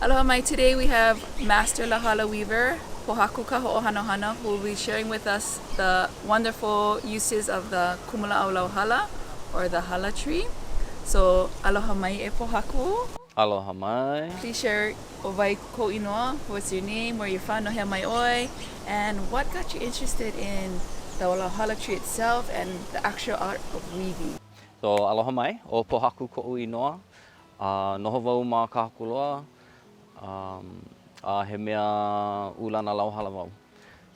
Aloha mai. Today we have Master Lauhala Weaver, Pohaku Kaho'ohanohano, who will be sharing with us the wonderful uses of the Kumula'au Lauhala, or the hala tree. So, aloha mai e Pohaku. Aloha mai. Please share owai ko inoa, what's your name, where you're from, nohea mai oi, and what got you interested in the Lauhala tree itself and the actual art of weaving. So aloha mai, o Pohaku Kaho'ohanohano, noho wau ma kahakuloa, he mea ulana lauhala wau.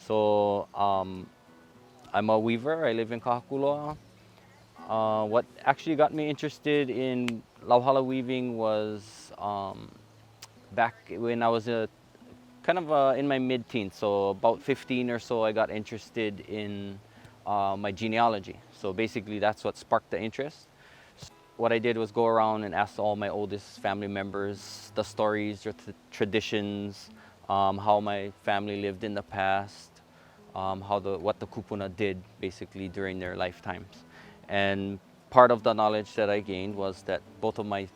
So I'm a weaver, I live in Kahakuloa. What actually got me interested in lauhala weaving was back when I was in my mid-teens, so about 15 or so, I got interested in my genealogy. So basically that's what sparked the interest. What I did was go around and ask all my oldest family members the stories or traditions, how my family lived in the past, what the kupuna did basically during their lifetimes. And part of the knowledge that I gained was that both of my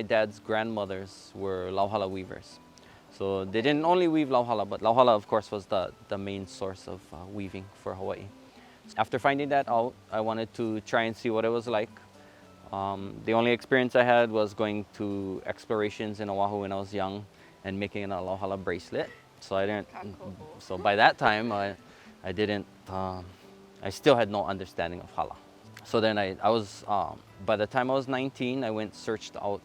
dad's grandmothers were lauhala weavers. So they didn't only weave lauhala, but lauhala of course was the main source of weaving for Hawaii. After finding that out, I wanted to try and see what it was like. The only experience I had was going to explorations in Oahu when I was young and making an Lauhala bracelet. So I didn't. So by that time, I still had no understanding of hala. So then by the time I was 19, I searched out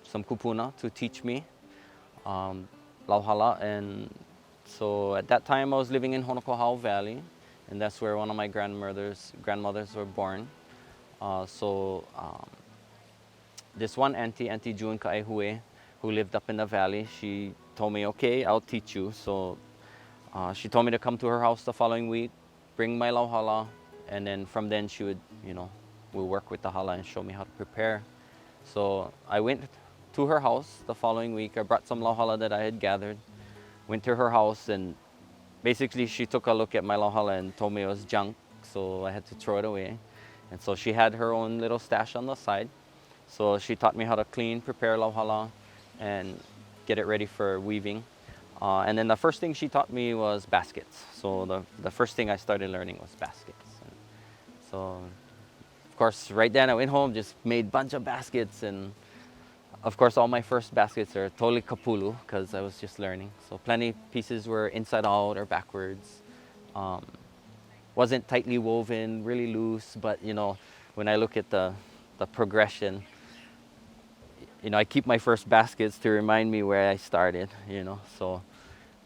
some kupuna to teach me lauhala. And so at that time I was living in Honokohau Valley, and that's where one of my grandmothers were born. This one Auntie June Kaehue, who lived up in the valley, she told me, okay, I'll teach you. So she told me to come to her house the following week, bring my lauhala, and then from then she would, we'll work with the hala and show me how to prepare. So I went to her house the following week. I brought some lauhala that I had gathered, went to her house, and basically she took a look at my lauhala and told me it was junk, so I had to throw it away. And so she had her own little stash on the side. So she taught me how to clean, prepare lauhala, and get it ready for weaving. And then the first thing she taught me was baskets. So the first thing I started learning was baskets. And so, of course, right then I went home, just made a bunch of baskets. And of course, all my first baskets are totally kapulu because I was just learning. So plenty pieces were inside out or backwards. Wasn't tightly woven, really loose, but when I look at the progression, I keep my first baskets to remind me where I started, so,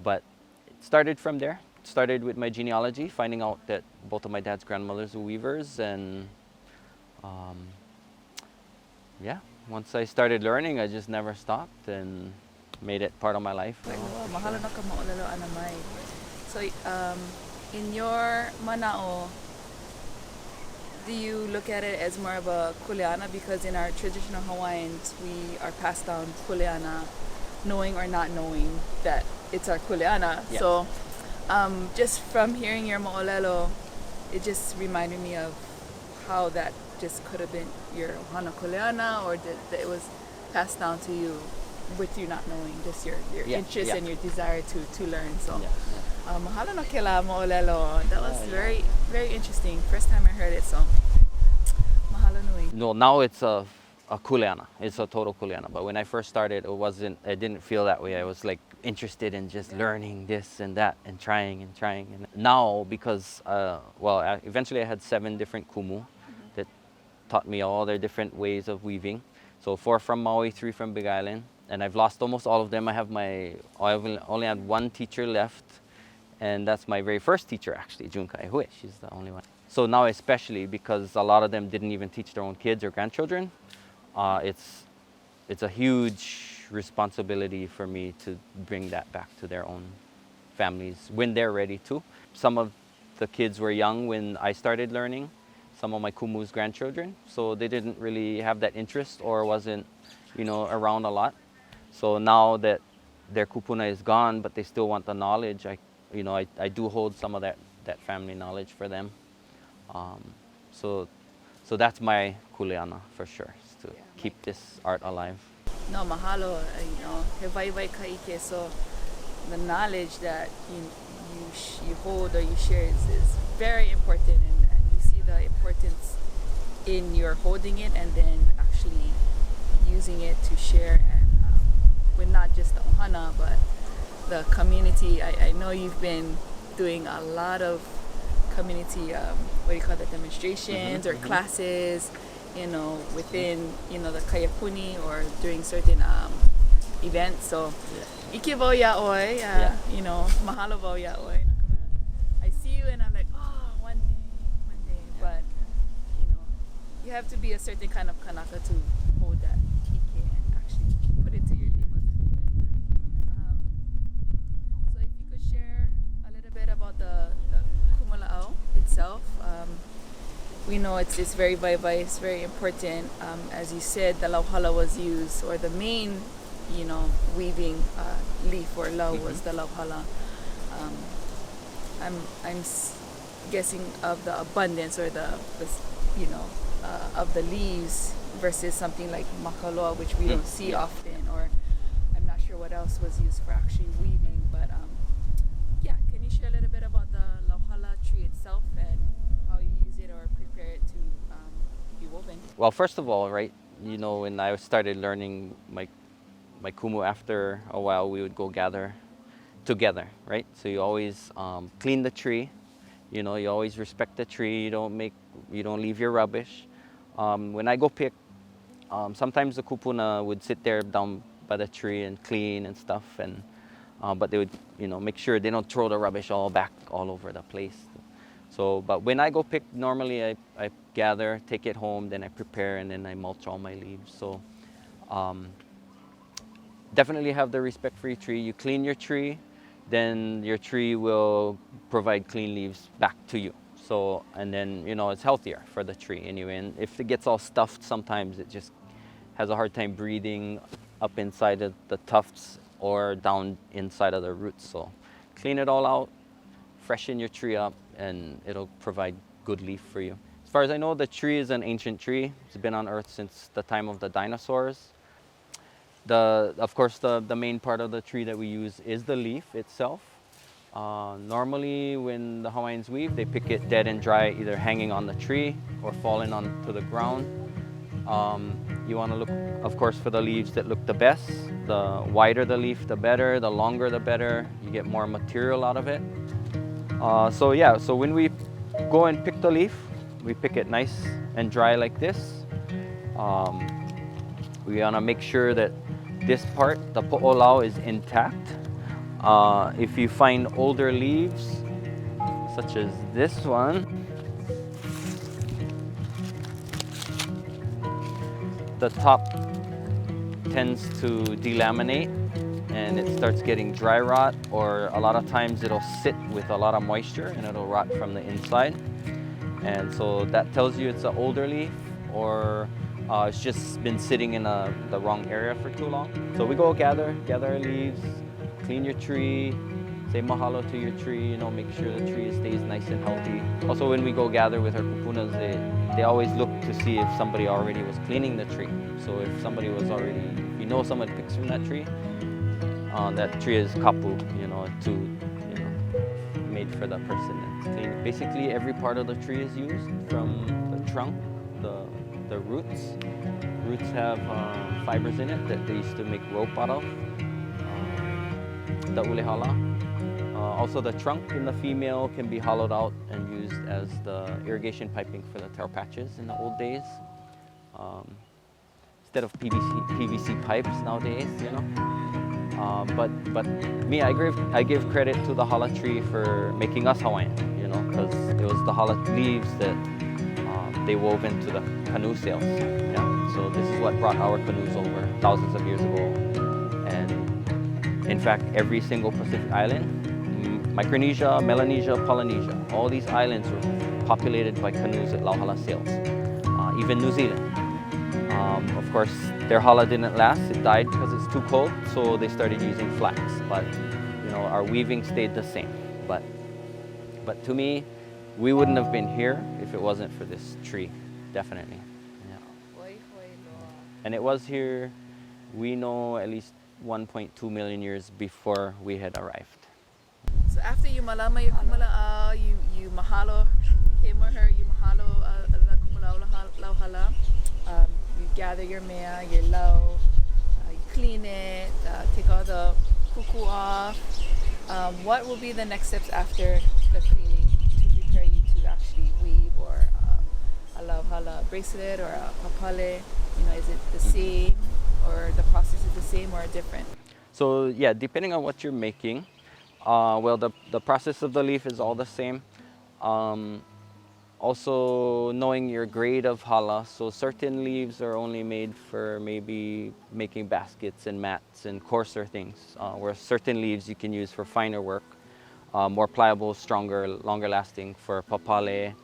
but it started from there. It started with my genealogy, finding out that both of my dad's grandmothers were weavers, and yeah, once I started learning, I just never stopped and made it part of my life. Mahalo na ka maolelo ana mai. So, in your mana'o, do you look at it as more of a kuleana? Because in our traditional Hawaiians, we are passed down kuleana, knowing or not knowing that it's our kuleana. Yeah. So just from hearing your mo'olelo, it just reminded me of how that just could have been your hana kuleana, or that it was passed down to you with you not knowing, just your interest and your desire to learn. So mahalo no kela mo'olelo. That was very, very interesting. First time I heard it, so mahalo nui. No, now it's a kuleana. It's a total kuleana. But when I first started, I didn't feel that way. I was like interested in just learning this and that and trying. And now, because, eventually I had 7 different kumu that taught me all their different ways of weaving. So 4 from Maui, 3 from Big Island. And I've lost almost all of them. I only had 1 teacher left. And that's my very first teacher, actually, June Kaehue. She's the only one. So now, especially because a lot of them didn't even teach their own kids or grandchildren, it's a huge responsibility for me to bring that back to their own families when they're ready to. Some of the kids were young when I started learning, some of my kumu's grandchildren, so they didn't really have that interest or wasn't, around a lot. So now that their kupuna is gone, but they still want the knowledge, I do hold some of that family knowledge for them. So that's my kuleana for sure. to Yeah, keep this art alive. no, mahalo. He vai kaike. So the knowledge that you hold or you share is very important, and you see the importance in your holding it and then actually using it to share, and with not just the ohana but the community. I know you've been doing a lot of community, what do you call that, demonstrations or classes, within, the kayapuni or during certain events. So, ike vo yaoi, mahalo vo yaoi. I see you and I'm like, oh, one day. But, you have to be a certain kind of kanaka to hold that ike and actually put it to your limos. So if you could share a little bit about the kumula'au itself. We know it's very vibrant, it's very important. As you said, the lauhala was used, or the main, weaving leaf or lau was the lauhala. I'm guessing of the abundance or the of the leaves versus something like makaloa, which we don't see often, or I'm not sure what else was used for actually weaving. But yeah, can you share a little bit about the lauhala tree itself and how you use it or prepare it to be woven? Well, first of all, right, when I started learning my kumu, after a while we would go gather together, right? So you always clean the tree, you always respect the tree. You don't leave your rubbish. When I go pick, sometimes the kupuna would sit there down by the tree and clean and stuff, and but they would make sure they don't throw the rubbish all over the place. So, but when I go pick, normally I gather, take it home, then I prepare, and then I mulch all my leaves. So definitely have the respect for your tree. You clean your tree, then your tree will provide clean leaves back to you. So, and then, it's healthier for the tree anyway. And if it gets all stuffed, sometimes it just has a hard time breathing up inside of the tufts or down inside of the roots. So clean it all out, freshen your tree up, and it'll provide good leaf for you. As far as I know, the tree is an ancient tree. It's been on Earth since the time of the dinosaurs. Of course, the main part of the tree that we use is the leaf itself. Normally, when the Hawaiians weave, they pick it dead and dry, either hanging on the tree or falling onto the ground. You want to look, of course, for the leaves that look the best. The wider the leaf, the better. The longer, the better. You get more material out of it. So when we go and pick the leaf, we pick it nice and dry like this. We want to make sure that this part, the po'olau, is intact. If you find older leaves, such as this one, the top tends to delaminate and it starts getting dry rot, or a lot of times it'll sit with a lot of moisture and it'll rot from the inside. And so that tells you it's an older leaf, or it's just been sitting in the wrong area for too long. So we go gather our leaves, clean your tree, say mahalo to your tree, make sure the tree stays nice and healthy. Also, when we go gather with our kupunas, they always look to see if somebody already was cleaning the tree. So if somebody was already, if somebody picks from that tree is kapu, made for that person and it's clean. Basically, every part of the tree is used, from the trunk, the roots. Roots have fibers in it that they used to make rope out of. The ulehala. Also, the trunk in the female can be hollowed out and used as the irrigation piping for the taro patches in the old days. Instead of PVC pipes nowadays, But me, I give credit to the hala tree for making us Hawaiian, because it was the hala leaves that they wove into the canoe sails. Yeah. So this is what brought our canoes over thousands of years ago. And in fact, every single Pacific island, Micronesia, Melanesia, Polynesia, all these islands were populated by canoes at Lauhala sails. Even New Zealand. Of course, their hala didn't last. It died because it's too cold, so they started using flax. But our weaving stayed the same. But to me, we wouldn't have been here if it wasn't for this tree, definitely. Yeah. And it was here, we know, at least 1.2 million years before we had arrived. So after you malama your kumulaa, you mahalo him or her, you mahalo the kumulaa lauhala. You gather your mea, your lau, you clean it, take all the kuku off. What will be the next steps after the cleaning to prepare you to actually weave or a lauhala bracelet or a papale? You know, is it the same or the process is the same or different? So yeah, depending on what you're making, well, the process of the leaf is all the same. Also knowing your grade of hala, so certain leaves are only made for maybe making baskets and mats and coarser things, whereas certain leaves you can use for finer work, more pliable, stronger, longer lasting for papale,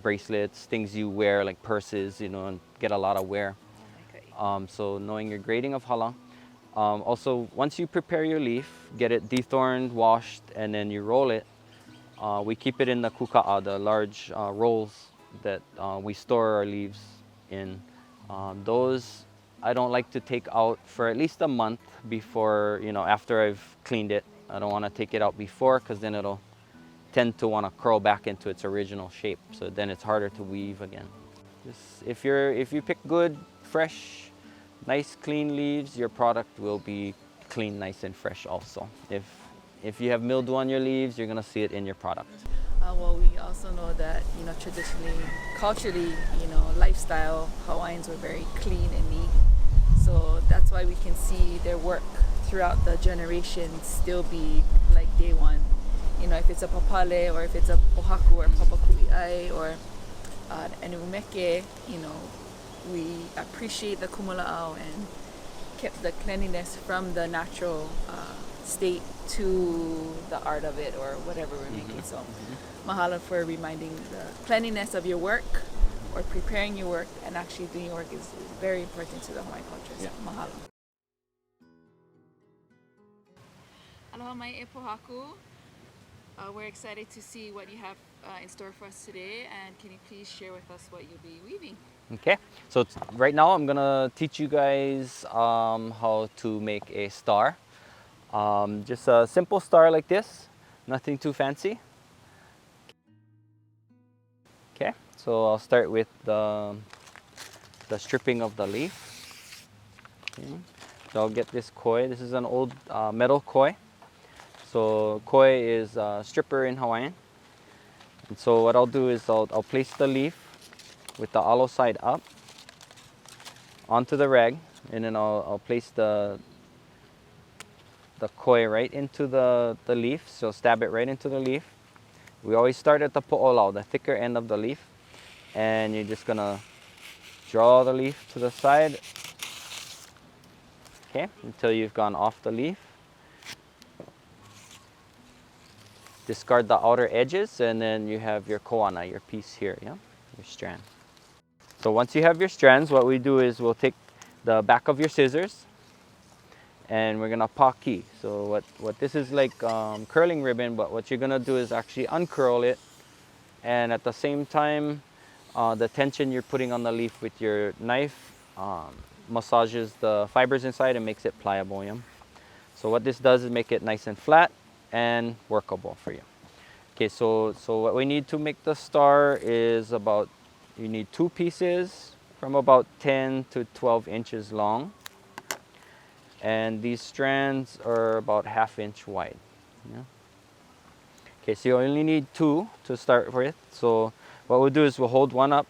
bracelets, things you wear like purses, you know, and get a lot of wear. Okay. So knowing your grading of hala. Also, once you prepare your leaf, get it dethorned, washed, and then you roll it. We keep it in the kuka'a, the large rolls that we store our leaves in. Those I don't like to take out for at least a month before, you know, after I've cleaned it. I don't want to take it out before because then it'll tend to want to curl back into its original shape. So then it's harder to weave again. Just if you pick good, fresh, nice, clean leaves, your product will be clean, nice, and fresh also. If you have mildew on your leaves, you're gonna see it in your product. Well, we also know that, you know, traditionally, culturally, you know, lifestyle, Hawaiians were very clean and neat. So that's why we can see their work throughout the generations still be like day one. You know, if it's a papale or if it's a pohaku or papakui'ai or an umeke, you know, we appreciate the kumula'au and kept the cleanliness from the natural state to the art of it or whatever we're making. So mahalo for reminding the cleanliness of your work or preparing your work and actually doing your work is very important to the Hawaiian culture. So mahalo. Aloha mai e Pohaku. We're excited to see what you have in store for us today, and can you please share with us what you'll be weaving? Okay, so right now I'm gonna teach you guys how to make a star. Just a simple star like this, nothing too fancy. Okay, so I'll start with the stripping of the leaf. Okay. So I'll get this koi. This is an old metal koi. So koi is stripper in Hawaiian. And so what I'll do is I'll place the leaf with the alo side up onto the rag, and then I'll place the koi right into the leaf. So stab it right into the leaf. We always start at the po'olau, the thicker end of the leaf, and you're just gonna draw the leaf to the side, okay, until you've gone off the leaf. Discard the outer edges, and then you have your koana, your piece here, yeah, your strand. So once you have your strands, what we do is we'll take the back of your scissors and we're gonna paki. So what this is like curling ribbon, but what you're gonna do is actually uncurl it, and at the same time, the tension you're putting on the leaf with your knife massages the fibers inside and makes it pliable. Yeah? So what this does is make it nice and flat and workable for you. Okay, so what we need to make the star is you need 2 pieces from about 10 to 12 inches long. And these strands are about 1/2 inch wide. Yeah? Okay, so you only need 2 to start with. So what we'll do is we'll hold one up.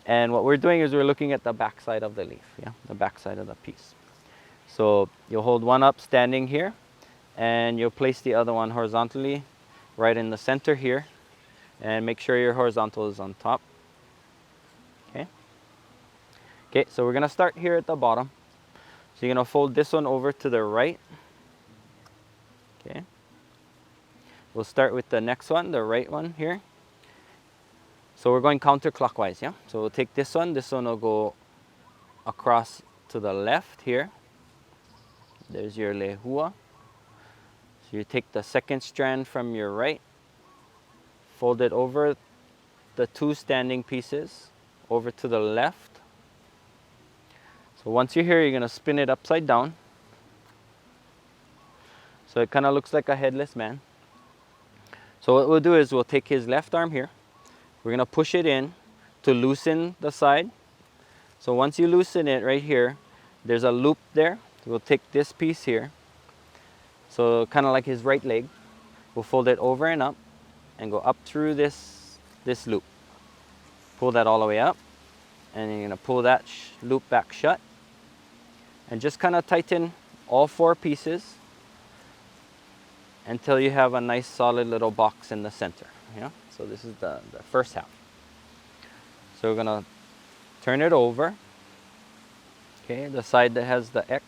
And what we're doing is we're looking at the back side of the leaf, yeah, the back side of the piece. So you'll hold one up standing here, and you'll place the other one horizontally right in the center here, and make sure your horizontal is on top. Okay. Okay, so we're gonna start here at the bottom. So you're gonna fold this one over to the right. Okay. We'll start with the next one, the right one here. So we're going counterclockwise, yeah? So we'll take this one will go across to the left here. There's your lehua. So you take the second strand from your right, fold it over the 2 standing pieces over to the left. So once you're here, you're gonna spin it upside down. So it kind of looks like a headless man. So what we'll do is we'll take his left arm here. We're gonna push it in to loosen the side. So once you loosen it right here, there's a loop there. We'll take this piece here. So kind of like his right leg. We'll fold it over and up and go up through this loop. Pull that all the way up, and you're gonna pull that loop back shut. And just kind of tighten all 4 pieces until you have a nice solid little box in the center. Yeah? So this is the first half. So we're gonna turn it over. Okay, the side that has the X.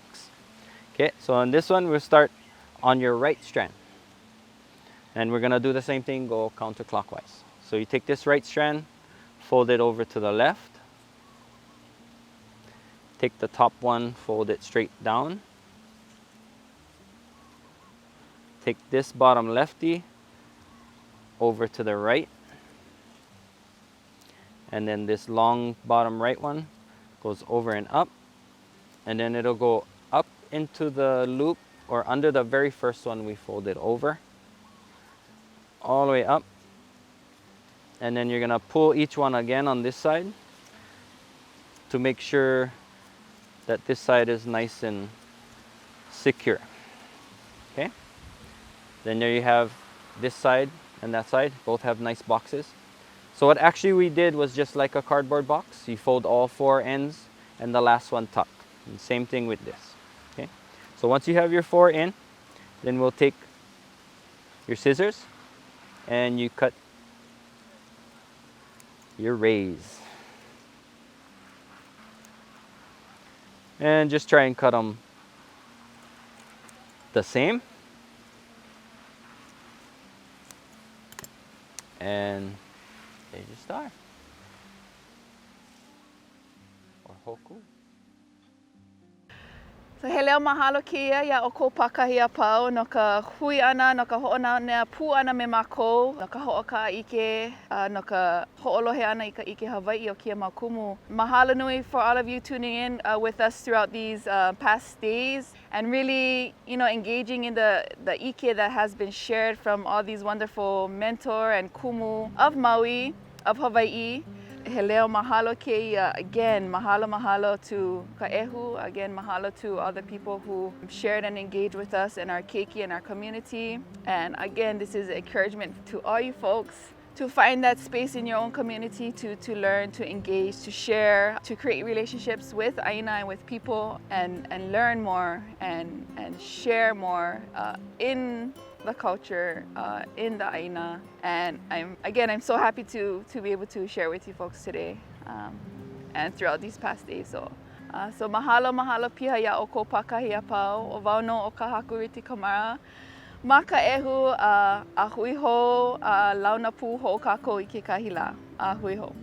Okay, so on this one we'll start on your right strand. And we're gonna do the same thing, go counterclockwise. So you take this right strand, fold it over to the left. Take the top one, fold it straight down. Take this bottom lefty over to the right. And then this long bottom right one goes over and up. And then it'll go up into the loop or under the very first one we folded over. All the way up. And then you're gonna pull each one again on this side to make sure that this side is nice and secure. Okay? Then there you have this side and that side, both have nice boxes. So what actually we did was just like a cardboard box. You fold all 4 ends and the last one tucked. And same thing with this. Okay? So once you have your 4 in, then we'll take your scissors and you cut your rays. And just try and cut them the same. And they just are. Or hoku. So he leo mahalo kia ia o ko pakahi a pau no ka hui ana, no ka ho'onanea pū ana me mākou, no ka ho'oka ike, no ka ho'olohe ana I ka ike Hawaii o kia maukumu. Mahalo nui for all of you tuning in with us throughout these past days and really, you know, engaging in the ike that has been shared from all these wonderful mentor and kumu of Maui, of Hawaii. He leo mahalo keia, again, mahalo to Ka'ehu, again, mahalo to all the people who shared and engaged with us in our keiki and our community. And again, this is encouragement to all you folks to find that space in your own community to learn, to engage, to share, to create relationships with Aina and with people and learn more and share more in the culture, in the Aina. And I'm so happy to be able to share with you folks today and throughout these past days. So mahalo piha ia o ko pakahi a pau o wau no o ka hakuriti kamara. Ma ka ehu a hui ho launa pu ho kako I ke kahila a hui ho.